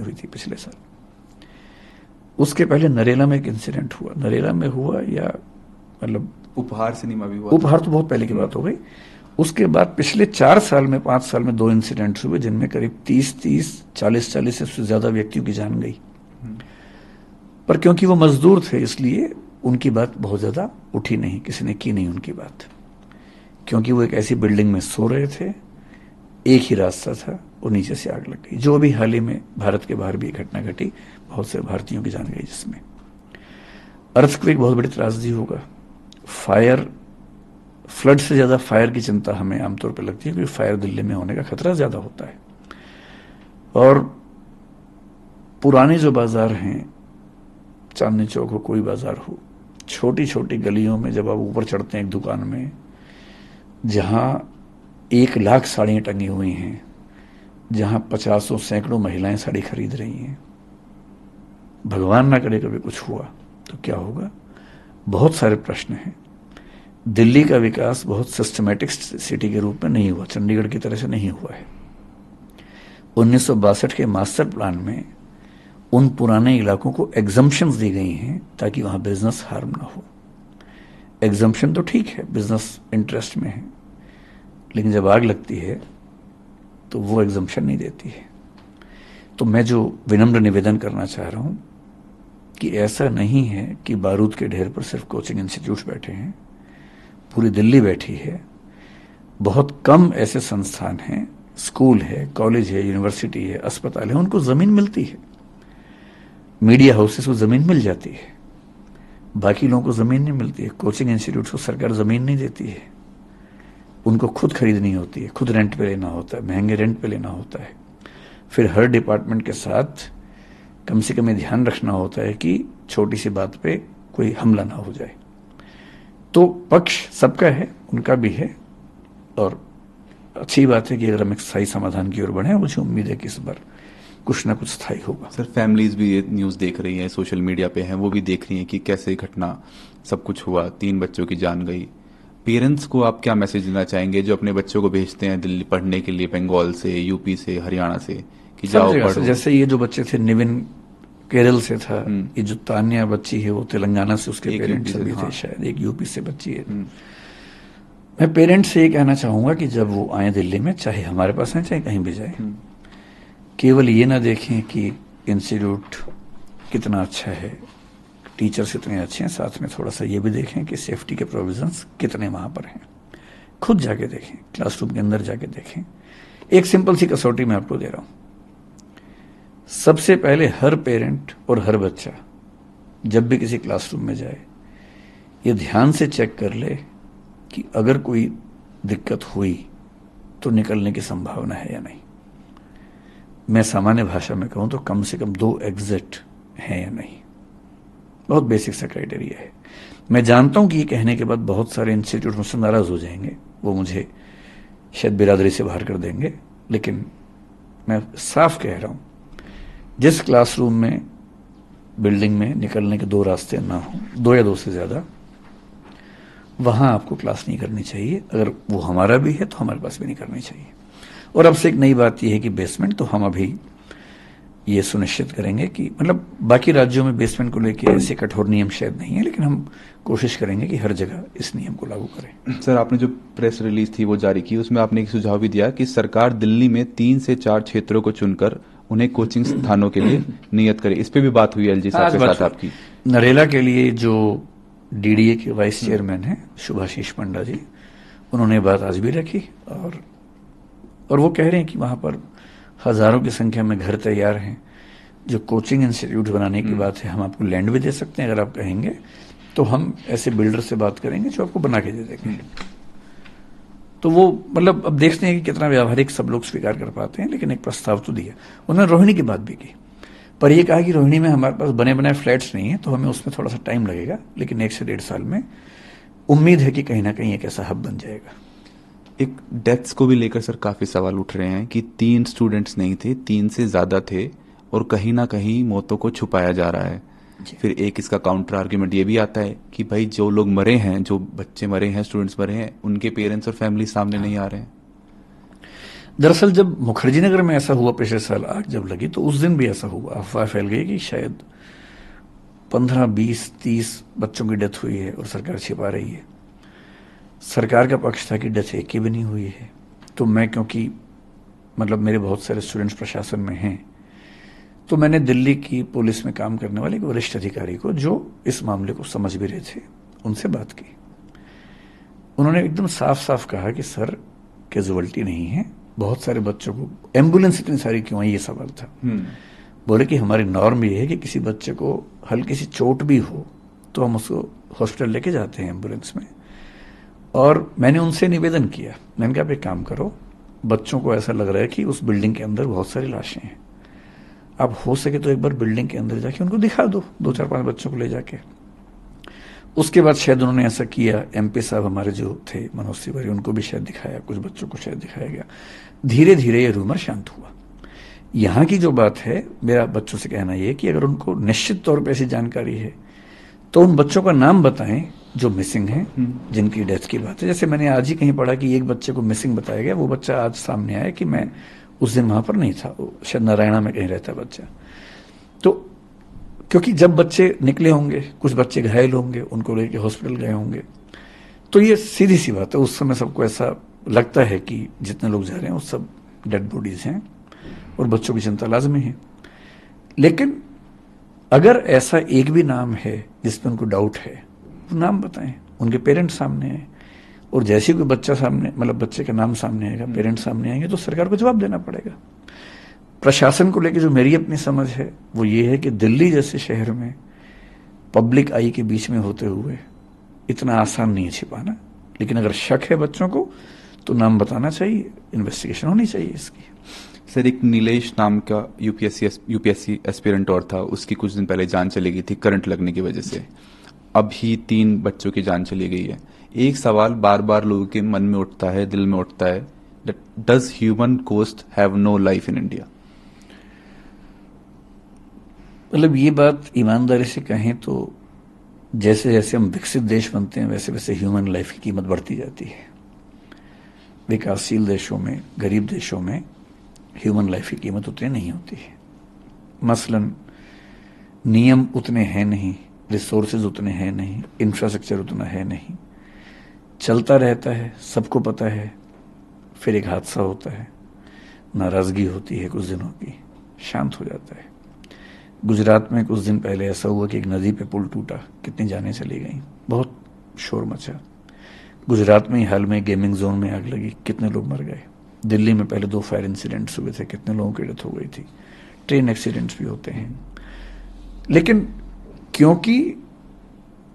हुई थी पिछले साल। उसके पहले नरेला में एक इंसिडेंट हुआ, नरेला में हुआ या मतलब उपहार सिनेमा भी हुआ, उपहार तो बहुत पहले की बात हो गई। उसके बाद पिछले 4 साल में 5 साल में 2 इंसिडेंट्स हुए जिनमें करीब 30 40 से ज्यादा व्यक्तियों की जान गई। पर क्योंकि वो मजदूर थे इसलिए उनकी बात बहुत ज्यादा उठी नहीं, किसी ने की नहीं उनकी बात, क्योंकि वो एक ऐसी बिल्डिंग में सो रहे थे, एक ही रास्ता था और नीचे से आग लग गई। जो अभी हाल ही में भारत के बाहर भी एक घटना घटी, बहुत से भारतीयों की जान गई जिसमें। अर्थक्वेक बहुत बड़ी त्रासदी होगा। फायर, फ्लड से ज्यादा फायर की चिंता हमें आमतौर पर लगती है क्योंकि फायर दिल्ली में होने का खतरा ज्यादा होता है। और पुराने जो बाजार हैं, चांदनी चौक हो, कोई बाजार हो, छोटी छोटी गलियों में जब आप ऊपर चढ़ते हैं एक दुकान में जहां 1 लाख साड़ियां टंगी हुई हैं, जहां 50 सैकड़ों महिलाएं साड़ी खरीद रही हैं, भगवान ना करे कभी कुछ हुआ तो क्या होगा। बहुत सारे प्रश्न हैं। दिल्ली का विकास बहुत सिस्टमैटिक सिटी के रूप में नहीं हुआ, चंडीगढ़ की तरह से नहीं हुआ है। 1962 के मास्टर प्लान में उन पुराने इलाकों को एग्जम्पशंस दी गई हैं ताकि वहां बिजनेस हार्म ना हो। एग्जम्पशन तो ठीक है, बिजनेस इंटरेस्ट में है, लेकिन जब आग लगती है तो वो एग्जम्पशन नहीं देती है। तो मैं जो विनम्र निवेदन करना चाह रहा हूं कि ऐसा नहीं है कि बारूद के ढेर पर सिर्फ कोचिंग इंस्टीट्यूट्स बैठे हैं, पूरी दिल्ली बैठी है। बहुत कम ऐसे संस्थान हैं, स्कूल है, कॉलेज है, यूनिवर्सिटी है, अस्पताल है, उनको जमीन मिलती है। मीडिया हाउसेस को जमीन मिल जाती है, बाकी लोगों को जमीन नहीं मिलती है। कोचिंग इंस्टीट्यूट को सरकार जमीन नहीं देती है, उनको खुद खरीदनी होती है, खुद रेंट पे लेना होता है, महंगे रेंट पे लेना होता है। फिर हर डिपार्टमेंट के साथ कम से कम ये ध्यान रखना होता है कि छोटी सी बात पे कोई हमला ना हो जाए। तो पक्ष सबका है, उनका भी है, और अच्छी बात है कि अगर हम एक स्थायी समाधान की ओर बढ़े, मुझे उम्मीद है कि इस बार कुछ ना कुछ स्थायी होगा। सर, फैमिलीज भी ये न्यूज़ देख रही हैं, सोशल मीडिया पे हैं, वो भी देख रही हैं कि कैसे घटना सब कुछ हुआ, 3 बच्चों की जान गई। पेरेंट्स को आप क्या मैसेज देना चाहेंगे जो अपने बच्चों को भेजते हैं दिल्ली पढ़ने के लिए, बंगाल से, यूपी से, हरियाणा से, कि जाओ पढ़ो? जैसे ये जो बच्चे थे, निविन केरल से था, ये जो तान्या बच्ची है वो तेलंगाना से, उसके पेरेंट्स भी थे, शायद एक यूपी से बच्ची है। मैं पेरेंट्स से ये कहना चाहूंगा कि जब वो आए दिल्ली में, चाहे हमारे पास आए चाहे कहीं भी जाए, केवल ये ना देखें कि इंस्टीट्यूट कितना अच्छा है, टीचर्स कितने अच्छे हैं, साथ में थोड़ा सा ये भी देखें कि सेफ्टी के प्रोविजंस कितने वहां पर हैं। खुद जाके देखें, क्लासरूम के अंदर जाके देखें। एक सिंपल सी कसौटी मैं आपको दे रहा हूं। सबसे पहले हर पेरेंट और हर बच्चा जब भी किसी क्लासरूम में जाए, ये ध्यान से चेक कर ले कि अगर कोई दिक्कत हुई तो निकलने की संभावना है या नहीं। मैं सामान्य भाषा में कहूं तो कम से कम 2 एग्जिट हैं या नहीं। बहुत बेसिक सा क्राइटेरिया है। मैं जानता हूं कि ये कहने के बाद बहुत सारे इंस्टीट्यूट मुझसे नाराज हो जाएंगे, वो मुझे शायद बिरादरी से बाहर कर देंगे, लेकिन मैं साफ कह रहा हूं, जिस क्लासरूम में, बिल्डिंग में निकलने के 2 रास्ते ना हो, 2 या 2 से ज्यादा, वहां आपको क्लास नहीं करनी चाहिए। अगर वो हमारा भी है तो हमारे पास भी नहीं करनी चाहिए। और अब से एक नई बात यह है कि बेसमेंट, तो हम अभी ये सुनिश्चित करेंगे कि, मतलब बाकी राज्यों में बेसमेंट को लेकर ऐसे कठोर नियम शायद नहीं है, लेकिन हम कोशिश करेंगे कि हर जगह इस नियम को लागू करें। सर, आपने जो प्रेस रिलीज थी वो जारी की, उसमें आपने एक सुझाव भी दिया कि सरकार दिल्ली में 3 से 4 क्षेत्रों को चुनकर उन्हें कोचिंग स्थानों के लिए नियत करे। इस पे भी बात हुई एलजी साहब के साथ आपकी। नरेला के लिए जो डीडीए के वाइस चेयरमैन हैं शुभाशीष पंडा जी, उन्होंने बात आज भी रखी, और वो कह रहे हैं कि वहां पर हजारों की संख्या में घर तैयार हैं। जो कोचिंग इंस्टीट्यूट बनाने की बात है, हम आपको लैंड भी दे सकते हैं, अगर आप कहेंगे तो हम ऐसे बिल्डर से बात करेंगे जो आपको बना के दे देंगे। तो वो, मतलब अब देखते हैं कि कितना व्यावहारिक सब लोग स्वीकार कर पाते हैं, लेकिन एक प्रस्ताव तो दिया। उन्होंने रोहिणी की बात भी की, पर यह कहा कि रोहिणी में हमारे पास बने बनाए फ्लैट्स नहीं है, तो हमें उसमें थोड़ा सा टाइम लगेगा, लेकिन 1 से 1.5 साल में उम्मीद है कि कहीं ना कहीं एक ऐसा हब बन जाएगा। एक डेथ्स को भी लेकर सर काफी सवाल उठ रहे हैं कि 3 स्टूडेंट्स नहीं थे, 3 से ज्यादा थे, और कहीं ना कहीं मौतों को छुपाया जा रहा है। फिर एक इसका काउंटर आर्ग्यूमेंट ये भी आता है कि भाई जो लोग मरे हैं, जो बच्चे मरे हैं, स्टूडेंट्स मरे हैं, उनके पेरेंट्स और फैमिली सामने नहीं आ रहे हैं। दरअसल जब मुखर्जी नगर में ऐसा हुआ पिछले साल आग जब लगी, तो उस दिन भी ऐसा हुआ, अफवाह फैल गई कि शायद 15, 20, 30 बच्चों की डेथ हुई है और सरकार छिपा रही है। सरकार का पक्ष था कि डेथ एक की भी नहीं हुई है। तो मैं, क्योंकि मतलब मेरे बहुत सारे स्टूडेंट्स प्रशासन में हैं, तो मैंने दिल्ली की पुलिस में काम करने वाले एक वरिष्ठ अधिकारी को, जो इस मामले को समझ भी रहे थे, उनसे बात की। उन्होंने एकदम साफ साफ कहा कि सर, कैजुअल्टी नहीं है, बहुत सारे बच्चों को, एम्बुलेंस इतनी सारी क्यों आई, ये सवाल था। बोले कि हमारी नॉर्म ये है कि किसी बच्चे को हल्की सी चोट भी हो तो हम उसको हॉस्पिटल लेके जाते हैं एम्बुलेंस में। और मैंने उनसे निवेदन किया, मैंने कहा आप एक काम करो, बच्चों को ऐसा लग रहा है कि उस बिल्डिंग के अंदर बहुत सारी लाशें हैं, आप हो सके तो एक बार बिल्डिंग के अंदर जाके उनको दिखा दो, 2-4-5 बच्चों को ले जाके। उसके बाद शायद उन्होंने ऐसा किया, एमपी साहब हमारे जो थे मनोज तिवारी, उनको भी शायद दिखाया, कुछ बच्चों को शायद दिखाया गया। धीरे धीरे ये रूमर शांत हुआ। यहाँ की जो बात है, मेरा बच्चों से कहना यह कि अगर उनको निश्चित तौर पर ऐसी जानकारी है तो उन बच्चों का नाम बताएं जो मिसिंग हैं, जिनकी डेथ की बात है। जैसे मैंने आज ही कहीं पढ़ा कि एक बच्चे को मिसिंग बताया गया, वो बच्चा आज सामने आया कि मैं उस दिन वहां पर नहीं था, शायद नारायणा में कहीं रहता बच्चा। तो क्योंकि जब बच्चे निकले होंगे, कुछ बच्चे घायल होंगे, उनको लेके हॉस्पिटल गए होंगे, तो ये सीधी सी बात है, उस समय सबको ऐसा लगता है कि जितने लोग जा रहे हैं वो सब डेड बॉडीज हैं और बच्चों की चिंता लाजमी है। लेकिन अगर ऐसा एक भी नाम है जिसपे उनको डाउट है, वो नाम बताएं, उनके पेरेंट्स सामने हैं, और जैसे ही कोई बच्चा सामने, मतलब बच्चे का नाम सामने आएगा, पेरेंट्स सामने आएंगे, तो सरकार को जवाब देना पड़ेगा। प्रशासन को लेकर जो मेरी अपनी समझ है वो ये है कि दिल्ली जैसे शहर में पब्लिक आई के बीच में होते हुए इतना आसान नहीं है छिपाना, लेकिन अगर शक है बच्चों को तो नाम बताना चाहिए, इन्वेस्टिगेशन होनी चाहिए इसकी। सर, एक नीलेश नाम का यूपीएससी एस्पिरेंट और था, उसकी कुछ दिन पहले जान चली गई थी करंट लगने की वजह से। अभी 3 बच्चों की जान चली गई है। एक सवाल बार बार लोगों के मन में उठता है, दिल में उठता है, does human cost have no life in India? मतलब ये बात ईमानदारी से कहें तो जैसे जैसे हम विकसित देश बनते हैं वैसे वैसे ह्यूमन लाइफ की कीमत बढ़ती जाती है। विकासशील देशों में, गरीब देशों में ह्यूमन लाइफ की कीमत उतनी नहीं होती है। मसलन नियम उतने हैं नहीं, रिसोर्सेज उतने हैं नहीं, इंफ्रास्ट्रक्चर उतना है नहीं, चलता रहता है, सबको पता है, फिर एक हादसा होता है, नाराजगी होती है कुछ दिनों की, शांत हो जाता है। गुजरात में कुछ दिन पहले ऐसा हुआ कि एक नदी पे पुल टूटा, कितनी जानें चली गई, बहुत शोर मचा। गुजरात में ही हाल में गेमिंग जोन में आग लगी, कितने लोग मर गए। दिल्ली में पहले 2 फायर इंसिडेंट्स हुए थे, कितने लोगों की डेथ हो गई थी। ट्रेन एक्सीडेंट्स भी होते हैं। लेकिन क्योंकि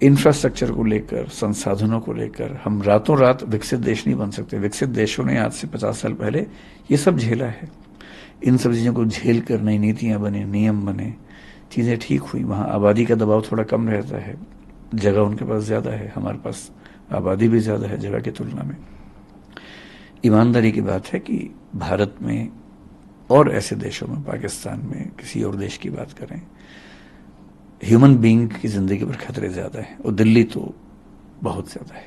इंफ्रास्ट्रक्चर को लेकर, संसाधनों को लेकर हम रातों रात विकसित देश नहीं बन सकते। विकसित देशों ने आज से 50 साल पहले ये सब झेला है। इन सब चीज़ों को झेल कर नई नीतियां बने, नियम बने, चीज़ें ठीक हुई। वहाँ आबादी का दबाव थोड़ा कम रहता है, जगह उनके पास ज़्यादा है, हमारे पास आबादी भी ज़्यादा है जगह की तुलना में। ईमानदारी की बात है कि भारत में और ऐसे देशों में, पाकिस्तान में, किसी और देश की बात करें, ह्यूमन बीइंग की ज़िंदगी पर खतरे ज़्यादा है, और दिल्ली तो बहुत ज़्यादा है।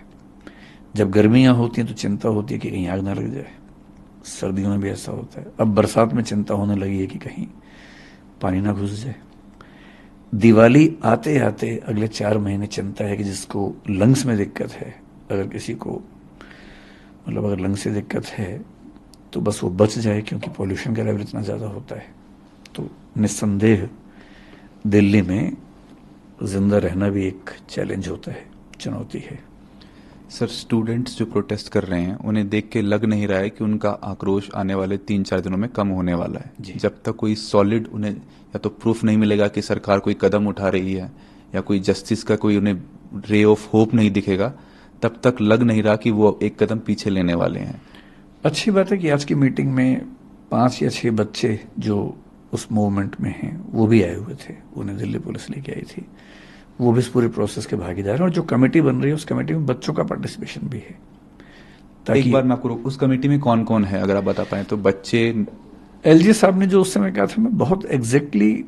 जब गर्मियाँ होती हैं तो चिंता होती है कि कहीं आग ना लग जाए, सर्दियों में भी ऐसा होता है। अब बरसात में चिंता होने लगी है कि कहीं पानी ना घुस जाए। दिवाली आते आते अगले 4 महीने चिंता है कि जिसको लंग्स में दिक्कत है, अगर किसी को, मतलब अगर लंग्स से दिक्कत है तो बस वो बच जाए, क्योंकि पॉल्यूशन का लेवल इतना ज़्यादा होता है। तो निस्संदेह दिल्ली में जिंदा रहना भी एक चैलेंज होता है, चुनौती है। सर, स्टूडेंट्स जो प्रोटेस्ट कर रहे हैं उन्हें देख के लग नहीं रहा है कि उनका आक्रोश आने वाले 3-4 दिनों में कम होने वाला है। जब तक कोई सॉलिड उन्हें या तो प्रूफ नहीं मिलेगा कि सरकार कोई कदम उठा रही है, या कोई जस्टिस का कोई उन्हें रे ऑफ होप नहीं दिखेगा, तब तक लग नहीं रहा कि वो एक कदम पीछे लेने वाले हैं। अच्छी बात है कि आज की मीटिंग में 5 या 6 बच्चे जो उस मूवमेंट में हैं वो भी आए हुए थे, उन्हें दिल्ली पुलिस लेके आई थी। वो भी इस पूरे प्रोसेस के भागीदार हैं, और जो कमेटी बन रही है उस कमेटी में बच्चों का पार्टिसिपेशन भी है। एक बार मैं आपको, उस कमेटी में कौन कौन है अगर आप बता पाए तो? बच्चे, एलजी साहब ने जो उस समय कहा था, मैं बहुत एग्जैक्टली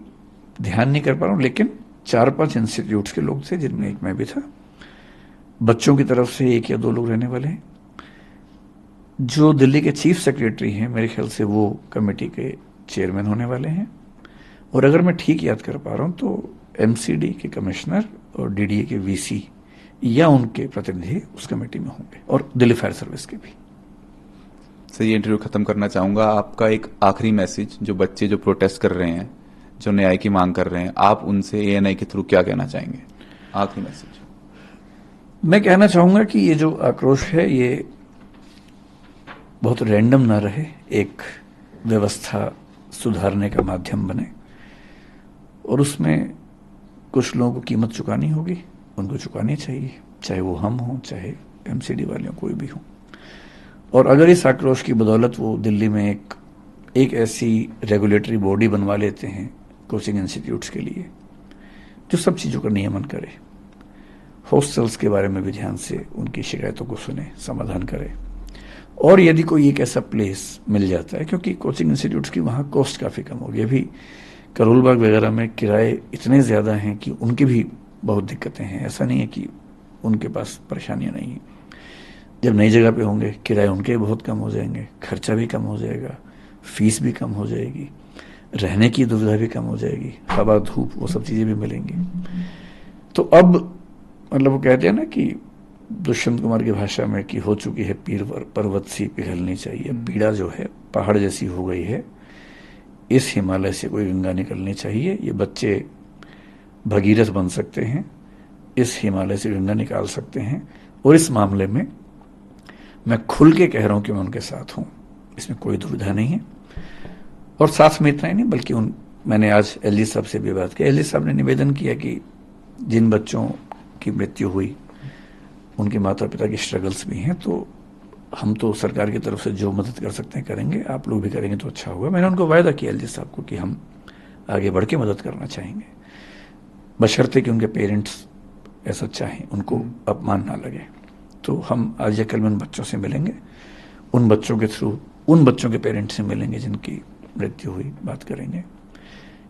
ध्यान नहीं कर पा रहा हूँ, लेकिन 4-5 इंस्टीट्यूट्स के लोग थे, जिनमें एक मैं भी था। बच्चों की तरफ से 1 या 2 लोग रहने वाले हैं। जो दिल्ली के चीफ सेक्रेटरी हैं, मेरे ख्याल से वो कमेटी के चेयरमैन होने वाले हैं, और अगर मैं ठीक याद कर पा रहा हूं तो एमसीडी के कमिश्नर और डीडीए के वीसी या उनके प्रतिनिधि उस कमेटी में होंगे, और दिल्ली फायर सर्विस के भी। सर, ये इंटरव्यू खत्म करना चाहूंगा, आपका एक आखिरी मैसेज, जो बच्चे जो प्रोटेस्ट कर रहे हैं, जो न्याय की मांग कर रहे हैं, आप उनसे एएनआई के थ्रू क्या कहना चाहेंगे? आखिरी मैसेज। मैं कहना चाहूंगा कि ये जो आक्रोश है ये बहुत रैंडम ना रहे, एक व्यवस्था सुधारने का माध्यम बने, और उसमें कुछ लोगों को कीमत चुकानी होगी, उनको चुकानी चाहिए, चाहे वो हम हों, चाहे एमसीडी वाले हों, कोई भी हो। और अगर इस आक्रोश की बदौलत वो दिल्ली में एक ऐसी रेगुलेटरी बॉडी बनवा लेते हैं कोचिंग इंस्टीट्यूट्स के लिए जो सब चीज़ों का नियमन करे, हॉस्टल्स के बारे में भी ध्यान से उनकी शिकायतों को सुने, समाधान करे, और यदि कोई एक ऐसा प्लेस मिल जाता है, क्योंकि कोचिंग इंस्टीट्यूट्स की वहाँ कॉस्ट काफ़ी कम होगी। अभी करोल बाग वगैरह में किराए इतने ज़्यादा हैं कि उनकी भी बहुत दिक्कतें हैं। ऐसा नहीं है कि उनके पास परेशानियां नहीं हैं। जब नई जगह पे होंगे किराए उनके बहुत कम हो जाएंगे, खर्चा भी कम हो जाएगा, फीस भी कम हो जाएगी, रहने की दुविधा भी कम हो जाएगी, हवा धूप वो सब चीज़ें भी मिलेंगी। तो अब मतलब वो कहते हैं ना कि दुष्यंत कुमार की भाषा में कि हो चुकी है पीर पर्वत सी पिघलनी चाहिए, पीड़ा जो है पहाड़ जैसी हो गई है, इस हिमालय से कोई गंगा निकलनी चाहिए। ये बच्चे भगीरथ बन सकते हैं, इस हिमालय से गंगा निकाल सकते हैं, और इस मामले में मैं खुल के कह रहा हूं कि मैं उनके साथ हूं, इसमें कोई दुविधा नहीं है। और साथ में इतना ही नहीं, बल्कि मैंने आज एलजी साहब से भी बात की। एलजी साहब ने निवेदन किया कि जिन बच्चों की मृत्यु हुई उनके माता पिता की स्ट्रगल्स भी हैं, तो हम तो सरकार की तरफ से जो मदद कर सकते हैं करेंगे, आप लोग भी करेंगे तो अच्छा होगा। मैंने उनको वायदा किया एलजी साहब को कि हम आगे बढ़ के मदद करना चाहेंगे, बशर्ते कि उनके पेरेंट्स ऐसा चाहें, उनको अपमान ना लगे। तो हम आज या कल में उन बच्चों से मिलेंगे, उन बच्चों के थ्रू उन बच्चों के पेरेंट्स से मिलेंगे जिनकी मृत्यु हुई, बात करेंगे।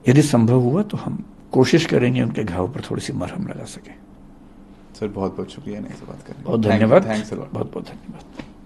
यदि संभव हुआ तो हम कोशिश करेंगे उनके घाव पर थोड़ी सी मरहम लगा सकें। सर, बहुत बहुत शुक्रिया नहीं से बात करने। बहुत धन्यवाद, बहुत बहुत धन्यवाद।